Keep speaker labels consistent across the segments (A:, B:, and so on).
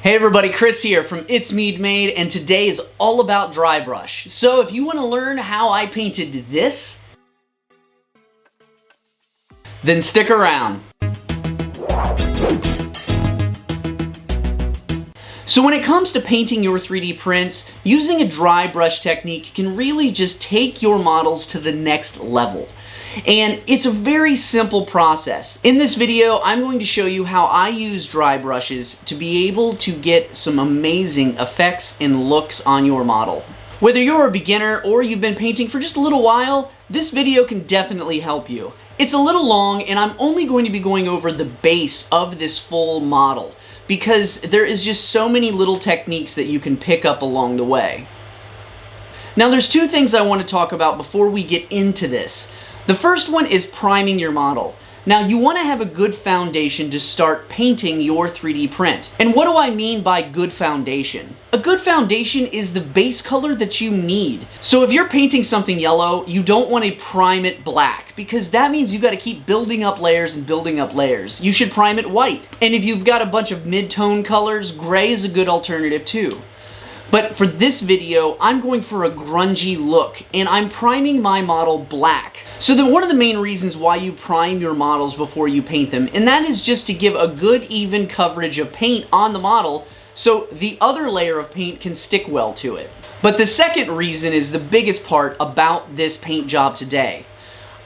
A: Hey everybody, Chris here from It's Mead Made, and today is all about dry brush. So if you want to learn how I painted this, then stick around. So when it comes to painting your 3D prints, using a dry brush technique can really just take your models to the next level. And it's a very simple process. In this video, I'm going to show you how I use dry brushes to be able to get some amazing effects and looks on your model. Whether you're a beginner or you've been painting for just a little while, this video can definitely help you. It's a little long and I'm only going to be going over the base of this full model because there is just so many little techniques that you can pick up along the way. Now there's two things I want to talk about before we get into this. The first one is priming your model. Now you want to have a good foundation to start painting your 3D print. And what do I mean by good foundation? A good foundation is the base color that you need. So if you're painting something yellow, you don't want to prime it black because that means you got to keep building up layers and building up layers. You should prime it white. And if you've got a bunch of mid-tone colors, gray is a good alternative too. But for this video, I'm going for a grungy look, and I'm priming my model black. So then what are the main reasons why you prime your models before you paint them? And that is just to give a good even coverage of paint on the model so the other layer of paint can stick well to it. But the second reason is the biggest part about this paint job today.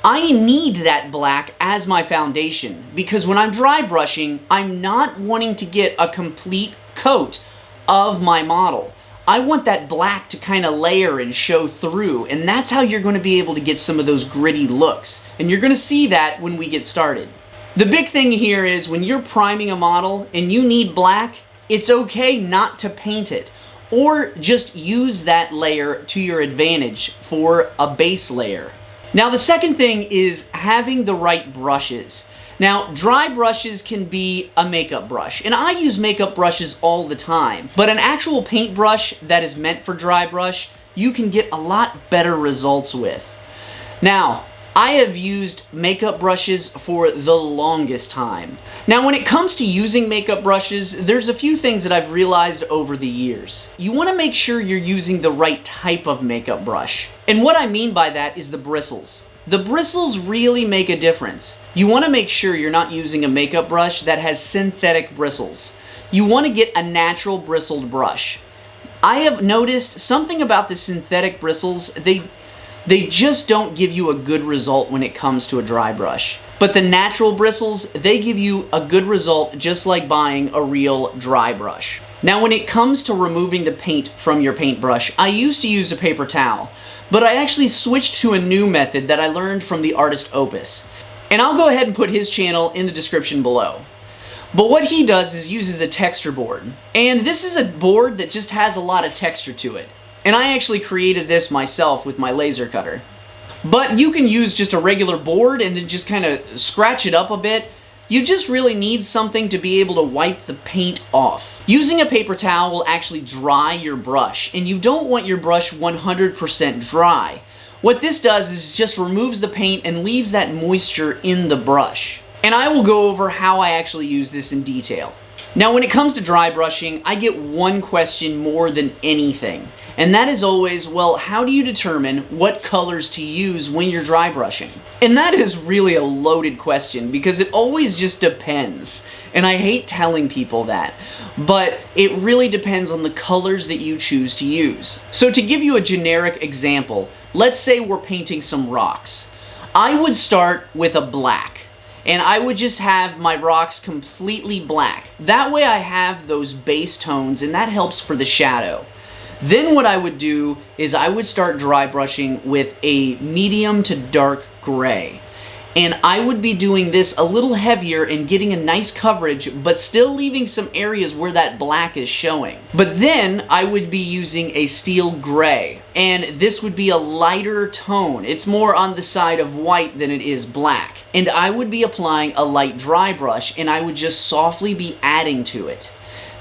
A: I need that black as my foundation because when I'm dry brushing, I'm not wanting to get a complete coat of my model. I want that black to kind of layer and show through, and that's how you're going to be able to get some of those gritty looks. And you're going to see that when we get started. The big thing here is when you're priming a model and you need black, it's okay not to paint it, or just use that layer to your advantage for a base layer. Now the second thing is having the right brushes. Now, dry brushes can be a makeup brush, and I use makeup brushes all the time, but an actual paint brush that is meant for dry brush, you can get a lot better results with. Now, I have used makeup brushes for the longest time. Now, when it comes to using makeup brushes, there's a few things that I've realized over the years. You want to make sure you're using the right type of makeup brush. And what I mean by that is the bristles. The bristles really make a difference. You want to make sure you're not using a makeup brush that has synthetic bristles. You want to get a natural bristled brush. I have noticed something about the synthetic bristles, they just don't give you a good result when it comes to a dry brush. But the natural bristles, they give you a good result just like buying a real dry brush. Now when it comes to removing the paint from your paintbrush, I used to use a paper towel, but I actually switched to a new method that I learned from the artist Opus. And I'll go ahead and put his channel in the description below. But what he does is uses a texture board. And this is a board that just has a lot of texture to it. And I actually created this myself with my laser cutter. But you can use just a regular board and then just kind of scratch it up a bit. You just really need something to be able to wipe the paint off. Using a paper towel will actually dry your brush, and you don't want your brush 100% dry. What this does is just removes the paint and leaves that moisture in the brush. And I will go over how I actually use this in detail. Now when it comes to dry brushing, I get one question more than anything. And that is always, well, how do you determine what colors to use when you're dry brushing? And that is really a loaded question because it always just depends. And I hate telling people that, but it really depends on the colors that you choose to use. So to give you a generic example, let's say we're painting some rocks. I would start with a black. And I would just have my rocks completely black. That way I have those base tones and that helps for the shadow. Then what I would do is I would start dry brushing with a medium to dark gray. And I would be doing this a little heavier and getting a nice coverage, but still leaving some areas where that black is showing. But then I would be using a steel gray, and this would be a lighter tone. It's more on the side of white than it is black. And I would be applying a light dry brush, and I would just softly be adding to it.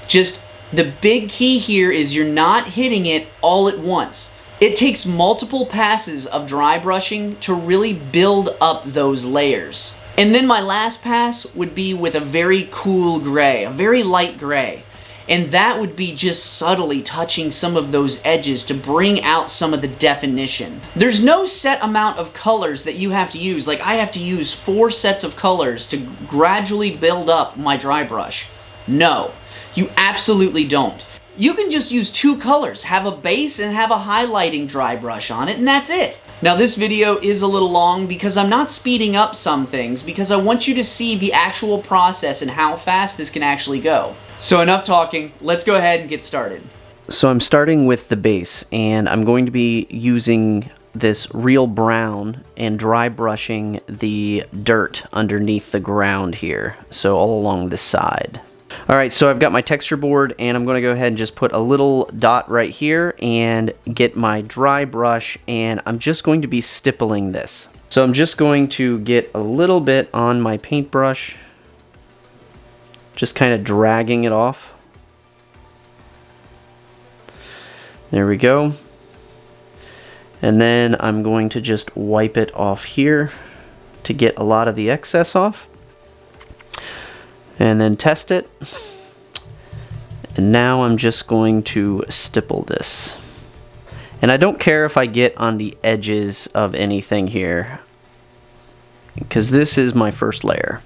A: Just the big key here is you're not hitting it all at once. It takes multiple passes of dry brushing to really build up those layers. And then my last pass would be with a very cool gray, a very light gray. And that would be just subtly touching some of those edges to bring out some of the definition. There's no set amount of colors that you have to use. Like, I have to use 4 sets of colors to gradually build up my dry brush. No, you absolutely don't. You can just use 2 colors, have a base and have a highlighting dry brush on it, and that's it. Now this video is a little long because I'm not speeding up some things because I want you to see the actual process and how fast this can actually go. So enough talking, let's go ahead and get started. So I'm starting with the base, and I'm going to be using this real brown and dry brushing the dirt underneath the ground here, so all along the side. Alright, so I've got my texture board, and I'm going to go ahead and just put a little dot right here and get my dry brush, and I'm just going to be stippling this. So I'm just going to get a little bit on my paintbrush, just kind of dragging it off. There we go. And then I'm going to just wipe it off here to get a lot of the excess off. And then test it. And now I'm just going to stipple this. And I don't care if I get on the edges of anything here, because this is my first layer.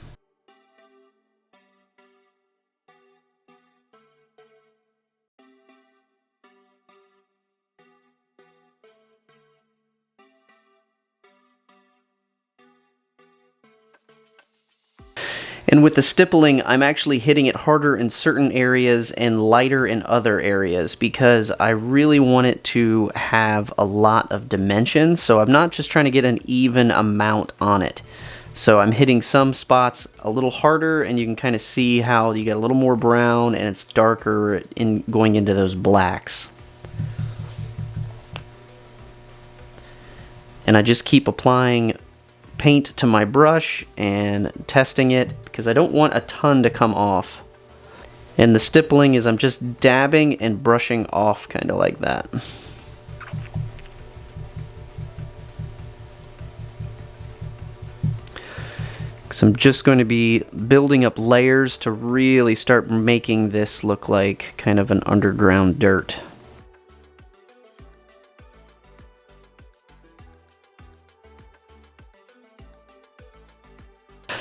A: And with the stippling, I'm actually hitting it harder in certain areas and lighter in other areas because I really want it to have a lot of dimension. So I'm not just trying to get an even amount on it. So I'm hitting some spots a little harder, and you can kind of see how you get a little more brown and it's darker in going into those blacks. And I just keep applying paint to my brush and testing it because I don't want a ton to come off. And the stippling is I'm just dabbing and brushing off kind of like that. So I'm just going to be building up layers to really start making this look like kind of an underground dirt.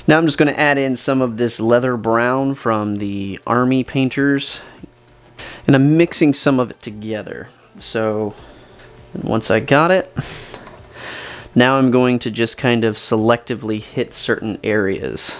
A: Now I'm just going to add in some of this leather brown from the army painters, and I'm mixing some of it together. So once I got it, now I'm going to just kind of selectively hit certain areas.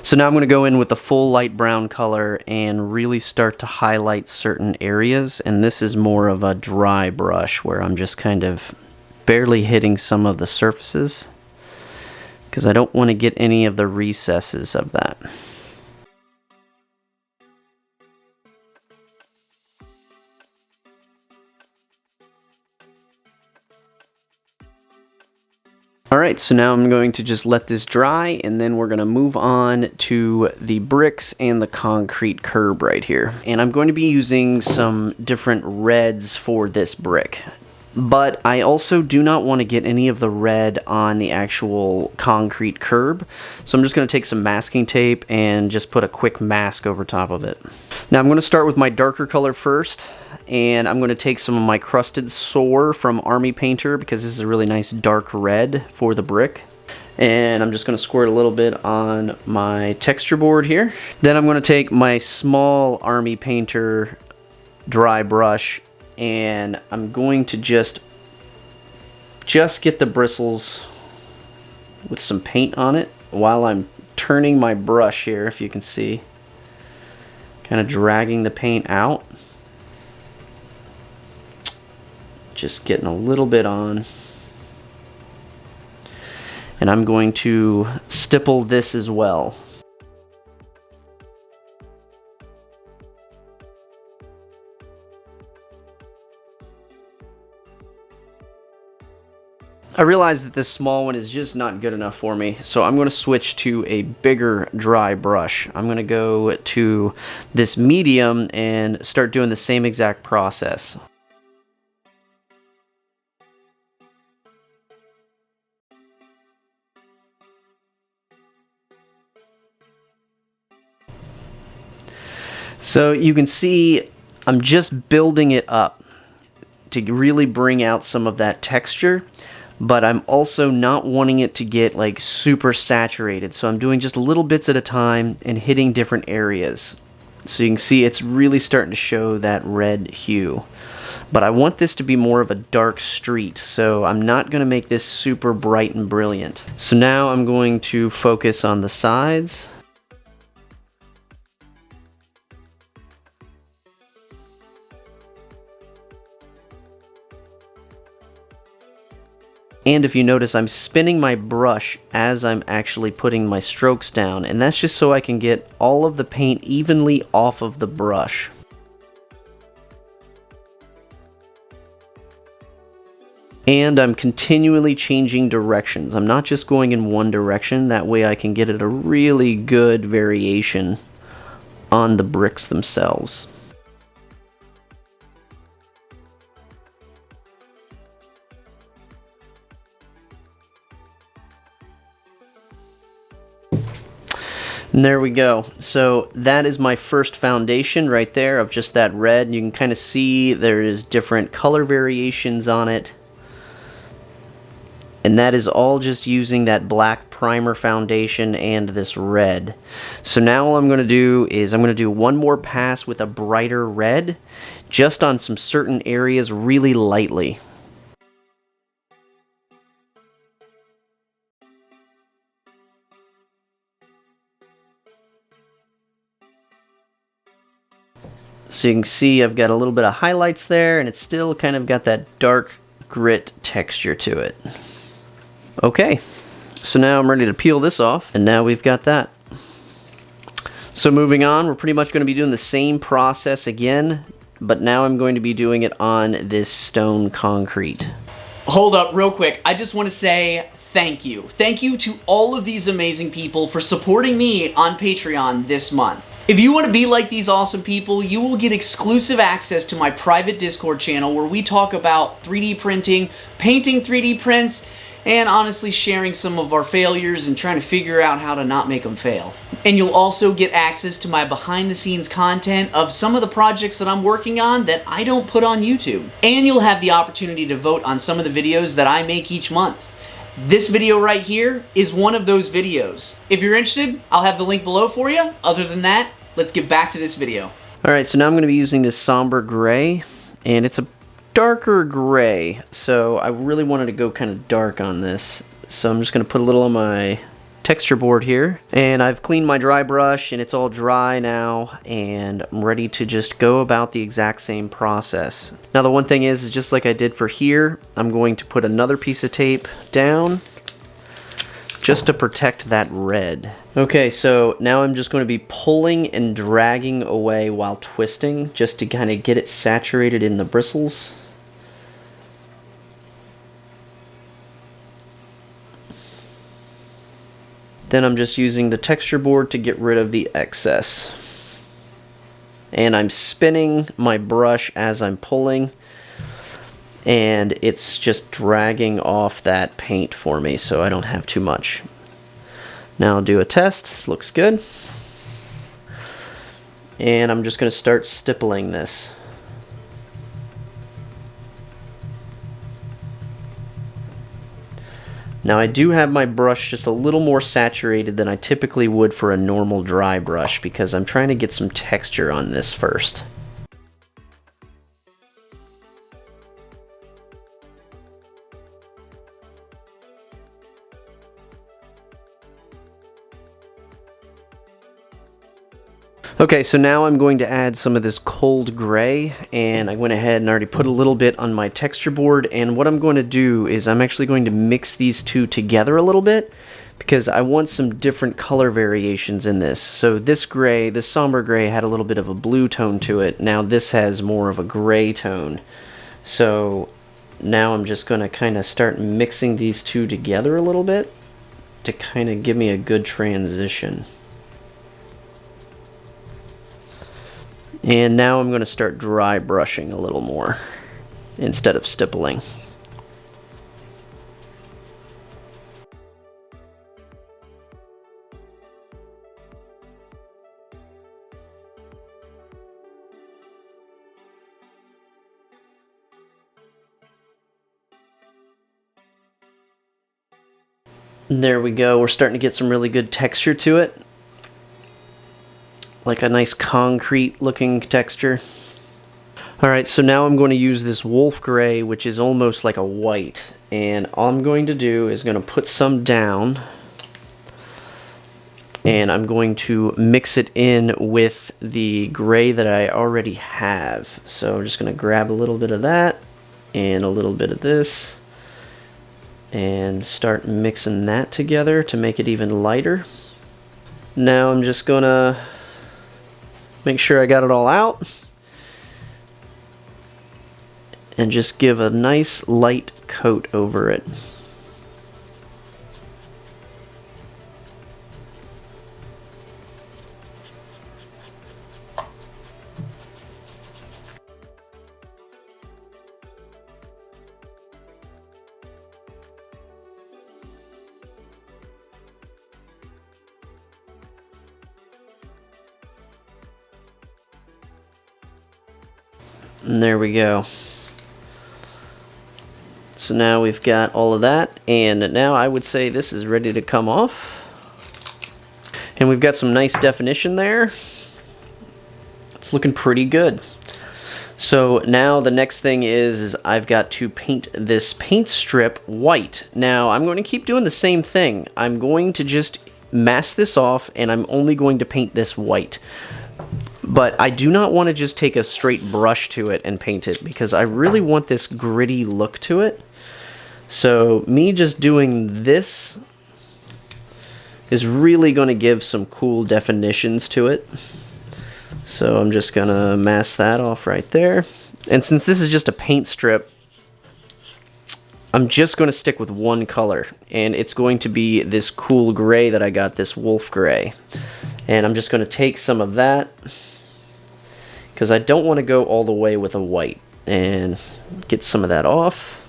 A: So now I'm going to go in with the full light brown color and really start to highlight certain areas. And this is more of a dry brush where I'm just kind of barely hitting some of the surfaces because I don't want to get any of the recesses of that. Alright, so now I'm going to just let this dry, and then we're going to move on to the bricks and the concrete curb right here. And I'm going to be using some different reds for this brick. But I also do not want to get any of the red on the actual concrete curb. So I'm just going to take some masking tape and just put a quick mask over top of it. Now I'm going to start with my darker color first. And I'm going to take some of my crusted soar from Army Painter because this is a really nice dark red for the brick. And I'm just going to squirt a little bit on my texture board here. Then I'm going to take my small Army Painter dry brush, and I'm going to just get the bristles with some paint on it while I'm turning my brush here, if you can see. Kind of dragging the paint out. Just getting a little bit on. And I'm going to stipple this as well. I realize that this small one is just not good enough for me, so I'm going to switch to a bigger dry brush. I'm going to go to this medium and start doing the same exact process.
B: So you can see I'm just building it up to really bring out some of that texture, but I'm also not wanting it to get like super saturated. So I'm doing just little bits at a time and hitting different areas. So you can see it's really starting to show that red hue. But I want this to be more of a dark street, so I'm not going to make this super bright and brilliant. So now I'm going to focus on the sides. And if you notice, I'm spinning my brush as I'm actually putting my strokes down, and that's just so I can get all of the paint evenly off of the brush. And I'm continually changing directions. I'm not just going in one direction, that way I can get it a really good variation on the bricks themselves. And there we go. So that is my first foundation right there of just that red. You can kind of see there is different color variations on it. And that is all just using that black primer foundation and this red. So now all I'm going to do is I'm going to do one more pass with a brighter red, just on some certain areas really lightly. So you can see I've got a little bit of highlights there, and it's still kind of got that dark grit texture to it. Okay, so now I'm ready to peel this off, and now we've got that. So moving on, we're pretty much going to be doing the same process again, but now I'm going to be doing it on this stone concrete.
A: Hold up real quick. I just want to say thank you. Thank you to all of these amazing people for supporting me on Patreon this month. If you want to be like these awesome people, you will get exclusive access to my private Discord channel where we talk about 3D printing, painting 3D prints, and honestly sharing some of our failures and trying to figure out how to not make them fail. And you'll also get access to my behind the scenes content of some of the projects that I'm working on that I don't put on YouTube. And you'll have the opportunity to vote on some of the videos that I make each month. This video right here is one of those videos. If you're interested, I'll have the link below for you. Other than that, let's get back to this video.
B: Alright, so now I'm going to be using this somber gray, and it's a darker gray, so I really wanted to go kind of dark on this. So I'm just going to put a little on my texture board here, and I've cleaned my dry brush and it's all dry now, and I'm ready to just go about the exact same process. Now the one thing is just like I did for here, I'm going to put another piece of tape down just to protect that red. Okay, so now I'm just going to be pulling and dragging away while twisting just to kind of get it saturated in the bristles. Then I'm just using the texture board to get rid of the excess. And I'm spinning my brush as I'm pulling, and it's just dragging off that paint for me so I don't have too much. Now I'll do a test. This looks good. And I'm just going to start stippling this. Now I do have my brush just a little more saturated than I typically would for a normal dry brush because I'm trying to get some texture on this first. Okay, so now I'm going to add some of this cold gray, and I went ahead and already put a little bit on my texture board, and what I'm going to do is I'm actually going to mix these two together a little bit because I want some different color variations in this. So this gray, this somber gray, had a little bit of a blue tone to it. Now this has more of a gray tone. So now I'm just going to kind of start mixing these two together a little bit to kind of give me a good transition. And now I'm going to start dry brushing a little more instead of stippling. There we go. We're starting to get some really good texture to it. Like a nice concrete looking texture. Alright, so now I'm going to use this wolf gray, which is almost like a white. And all I'm going to do is going to put some down. And I'm going to mix it in with the gray that I already have. So I'm just going to grab a little bit of that and a little bit of this and start mixing that together to make it even lighter. Now I'm just going to make sure I got it all out and just give a nice light coat over it. And there we go. So now we've got all of that, and now I would say this is ready to come off. And we've got some nice definition there. It's looking pretty good. So now the next thing is I've got to paint this paint strip white. Now I'm going to keep doing the same thing. I'm going to just mask this off, and I'm only going to paint this white. But I do not want to just take a straight brush to it and paint it, because I really want this gritty look to it. So me just doing this is really going to give some cool definitions to it. So I'm just going to mask that off right there. And since this is just a paint strip, I'm just going to stick with one color. And it's going to be this cool gray that I got, this wolf gray. And I'm just going to take some of that, because I don't want to go all the way with a white, and get some of that off.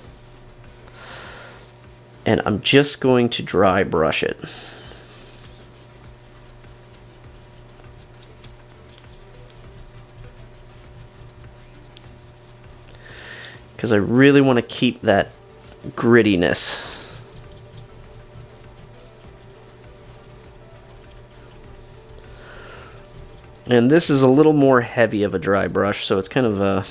B: And I'm just going to dry brush it. Because I really want to keep that grittiness. And this is a little more heavy of a dry brush, so it's kind of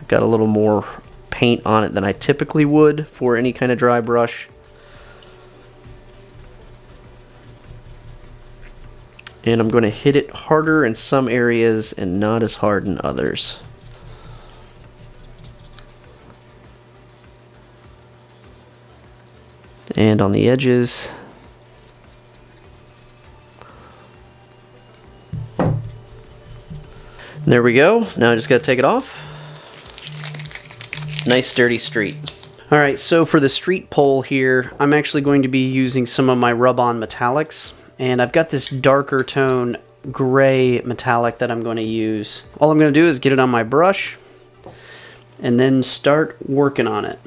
B: got a little more paint on it than I typically would for any kind of dry brush. And I'm going to hit it harder in some areas and not as hard in others. And on the edges. There we go. Now I just got to take it off. Nice sturdy street. Alright, so for the street pole here, I'm actually going to be using some of my rub-on metallics. And I've got this darker tone gray metallic that I'm going to use. All I'm going to do is get it on my brush and then start working on it.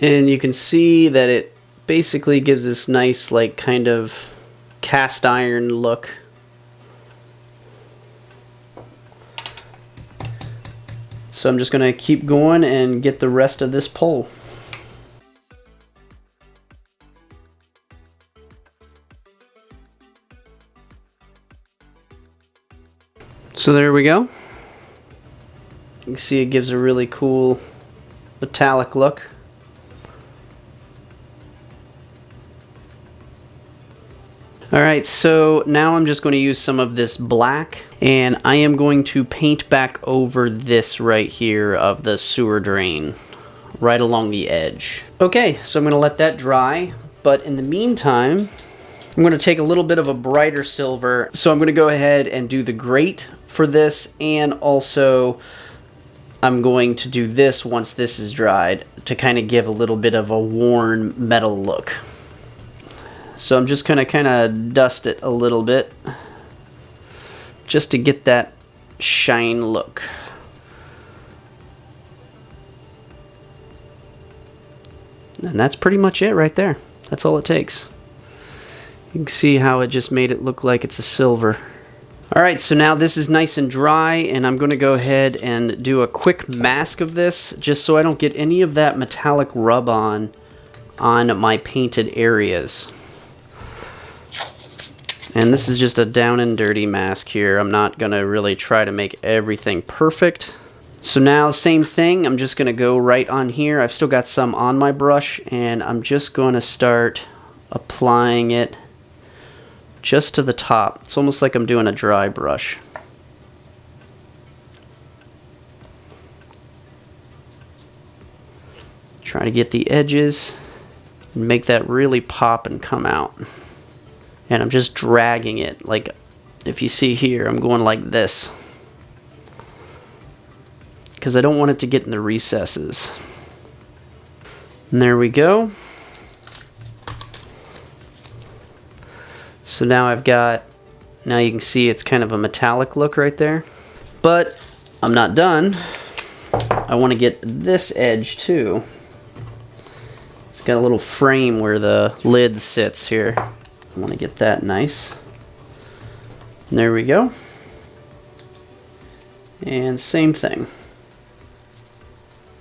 B: And you can see that it basically gives this nice, like, kind of cast iron look. So I'm just going to keep going and get the rest of this pole. So there we go. You can see it gives a really cool metallic look. Alright, so now I'm just going to use some of this black, and I am going to paint back over this right here of the sewer drain, right along the edge. Okay, so I'm going to let that dry, but in the meantime, I'm going to take a little bit of a brighter silver, so I'm going to go ahead and do the grate for this, and also I'm going to do this once this is dried to kind of give a little bit of a worn metal look. So I'm just going to kind of dust it a little bit just to get that shine look. And that's pretty much it right there. That's all it takes. You can see how it just made it look like it's a silver. Alright, so now this is nice and dry, and I'm going to go ahead and do a quick mask of this, just so I don't get any of that metallic rub on my painted areas. And this is just a down and dirty mask here. I'm not going to really try to make everything perfect. So now, same thing, I'm just going to go right on here. I've still got some on my brush, and I'm just going to start applying it just to the top. It's almost like I'm doing a dry brush. Try to get the edges and make that really pop and come out. And I'm just dragging it, like if you see here, I'm going like this, because I don't want it to get in the recesses. And there we go. So now I've got, now you can see it's kind of a metallic look right there. But I'm not done. I want to get this edge too. It's got a little frame where the lid sits here. I want to get that nice. And there we go. And same thing.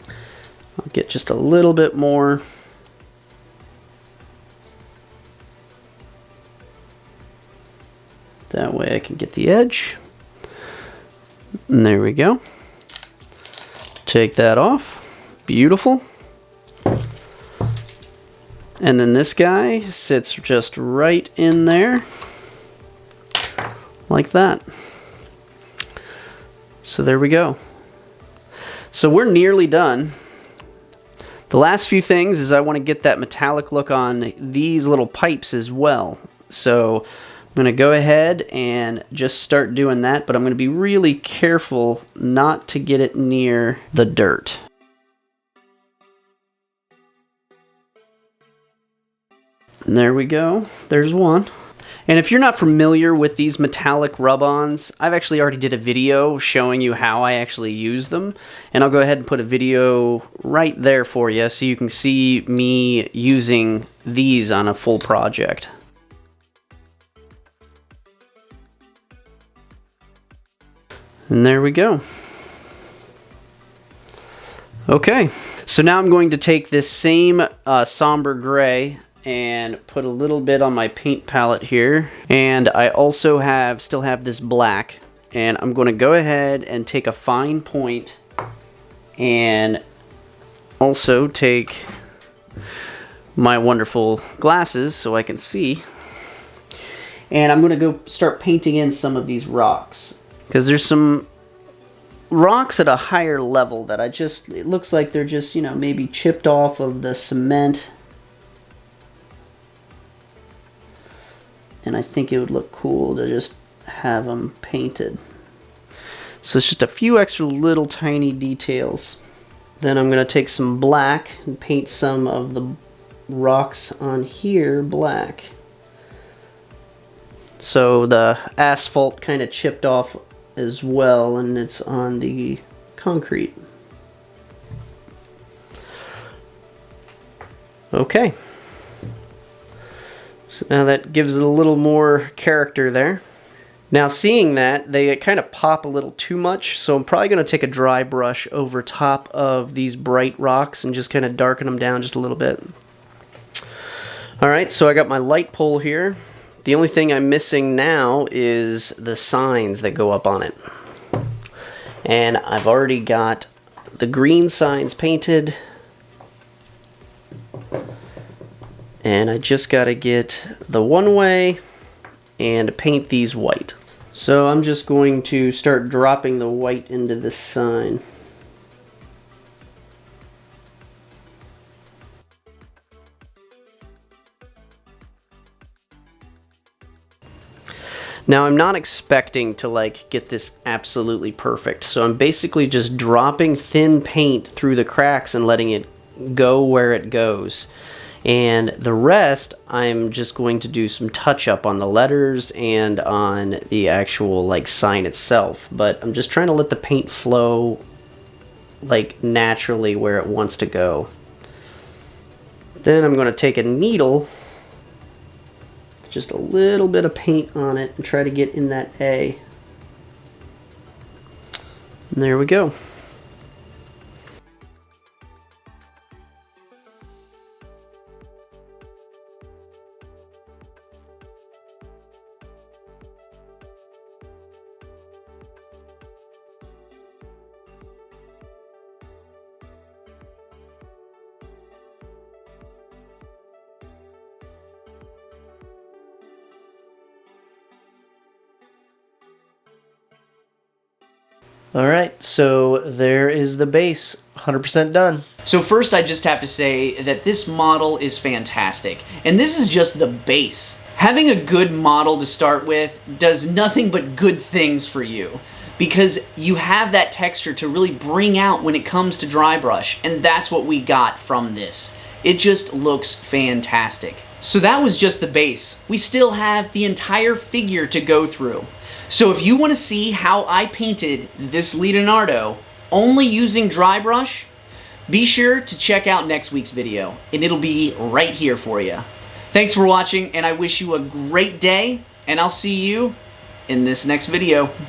B: I'll get just a little bit more. That way I can get the edge. And there we go. Take that off. Beautiful. And then this guy sits just right in there. Like that. So there we go. So we're nearly done. The last few things is I want to get that metallic look on these little pipes as well. So I'm going to go ahead and just start doing that, but I'm going to be really careful not to get it near the dirt. And there we go. There's one. And if you're not familiar with these metallic rub-ons, I've actually already did a video showing you how I actually use them. And I'll go ahead and put a video right there for you so you can see me using these on a full project. And there we go. Okay, so now I'm going to take this same somber gray and put a little bit on my paint palette here, and I also still have this black, and I'm going to go ahead and take a fine point and also take my wonderful glasses so I can see, and I'm going to go start painting in some of these rocks, because there's some rocks at a higher level that it looks like they're just, you know, maybe chipped off of the cement. And I think it would look cool to just have them painted. So it's just a few extra little tiny details. Then I'm going to take some black and paint some of the rocks on here black. So the asphalt kind of chipped off as well, and it's on the concrete. Okay. So now that gives it a little more character there. Now seeing that, they kind of pop a little too much, so I'm probably going to take a dry brush over top of these bright rocks and just kind of darken them down just a little bit. Alright, so I got my light pole here. The only thing I'm missing now is the signs that go up on it. And I've already got the green signs painted. And I just got to get the one-way and paint these white. So I'm just going to start dropping the white into this sign. Now I'm not expecting to like get this absolutely perfect, so I'm basically just dropping thin paint through the cracks and letting it go where it goes. And the rest, I'm just going to do some touch-up on the letters and on the actual like sign itself. But I'm just trying to let the paint flow like naturally where it wants to go. Then I'm going to take a needle, just a little bit of paint on it, and try to get in that A. There we go. Alright, so there is the base. 100% done.
A: So first I just have to say that this model is fantastic. And this is just the base. Having a good model to start with does nothing but good things for you, because you have that texture to really bring out when it comes to dry brush, and that's what we got from this. It just looks fantastic. So that was just the base. We still have the entire figure to go through. So if you want to see how I painted this Leonardo only using dry brush, be sure to check out next week's video, and it'll be right here for you. Thanks for watching, and I wish you a great day, and I'll see you in this next video.